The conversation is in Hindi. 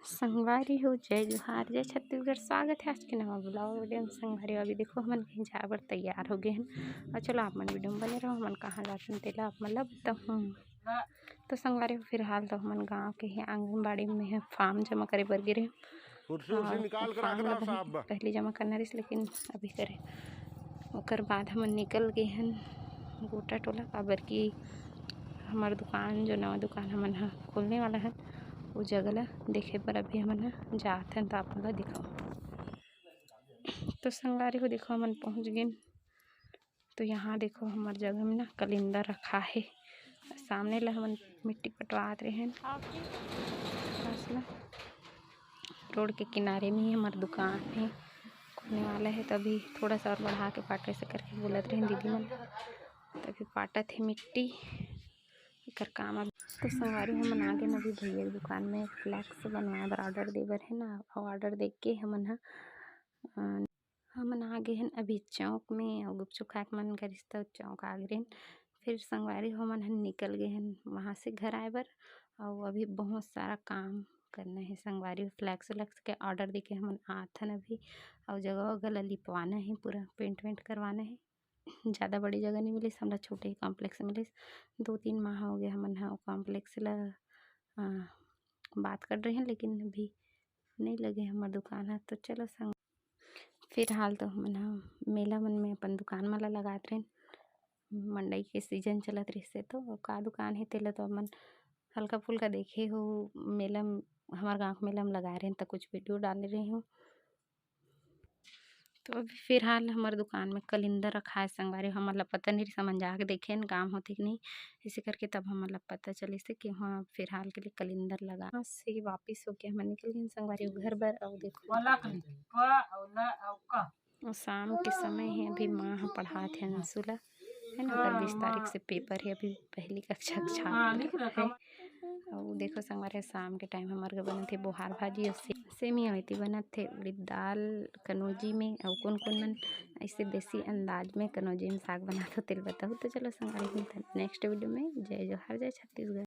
संगवारी हो जय जोहार जय छत्तीसगढ़। स्वागत है आज के नवा ब्लॉग वीडियो में। संगवारी अभी देखो हमन कहीं जाए बर तैयार हो गए हैं और चलो आप मन वीडियो में बने रहो। हमन कहाँ जाते हैं तेला आप मतलब बताऊँ। तो संगवारी फिलहाल तो हमन गाँव के ही आंगनबाड़ी में है फॉर्म जमा करे बर गिरे। फॉर्म ला पहले जमा करना रही लेकिन अभी करे ओकर बाद हमन निकल गए हैं गोटा टोला काबर की हमार दुकान जो नवा दुकान हमन हा खोलने वाला है वो जगह ला देखे पर अभी हमन जात हैं तो आप मन ला दिखाओ। तो संगवारी को देखो हमन पहुँच गए। तो यहाँ देखो हमार जगह में ना कैलेंडर रखा है। सामने ला हमन मिट्टी पटवात रहे हैं। रोड के किनारे में ही हमार दुकान है खुलने वाला है। तभी थोड़ा सा और बढ़ा के पाटे से करके बोलत रहे दीदी मन तभी पाटत है मिट्टी कर काम। अब तो संगवारी हमन आ गए अभी भैया की दुकान में फ्लैक्स बनवाए बर ऑर्डर दे बर है ना। और ऑर्डर दे के हमन आ गए हैं अभी चौक में और गुपचुप खाए के मन करिस तो चौक आ गए। फिर संगवारी हमन निकल गए हैं वहाँ से घर आए बर और अभी बहुत सारा काम करना है। संगवारी फ्लैक्स व्लैक्स के ऑर्डर दे के हमन आत हन अभी और जगह वगह लिपवाना है पूरा पेंट वेंट करवाना है। ज़्यादा बड़ी जगह नहीं मिली हमला छोटे ही कॉम्प्लेक्स मिली। 2-3 माह हो गए हमन हाँ कॉम्प्लेक्स ला बात कर रहे हैं लेकिन अभी नहीं लगे हमार दुकान है। तो चलो संग फिलहाल तो हमन मेला मन में अपन दुकान वाला लगात रहे। मंडई के सीजन चलत रही तो का दुकान है तेला तो अपन हल्का फुल्का देखे हो मेला हमारे गाँव के मेला में लगा रहे हैं तो कुछ वीडियो डाल रही हूँ। तो अभी फिलहाल हमारे दुकान में कैलेंडर रखा है। संगवारी हमारा पता नहीं समझ जाके देखे न काम होते कि नहीं इसी करके तब हमारा पता चले से कि हाँ फिलहाल के लिए कैलेंडर लगा से वापिस होके हम निकल गए संगवारी घर बर। और देखो और शाम के समय है अभी माँ पढ़ाते हैं अंशुला है ना। अगर 20 तारीख से पेपर है अभी पहली कक्षा है। और देखो संगवारी शाम के टाइम हमारे घर बने थे बोहार भाजी और सेमिया होती बनत थे उड़द दाल कनौजी में और कौन कौन मन ऐसे देसी अंदाज में कनौजी में साग बनाते तेल बताओ। तो चलो संगवारी मिलते हैं नेक्स्ट वीडियो में। जय जोहार जय छत्तीसगढ़।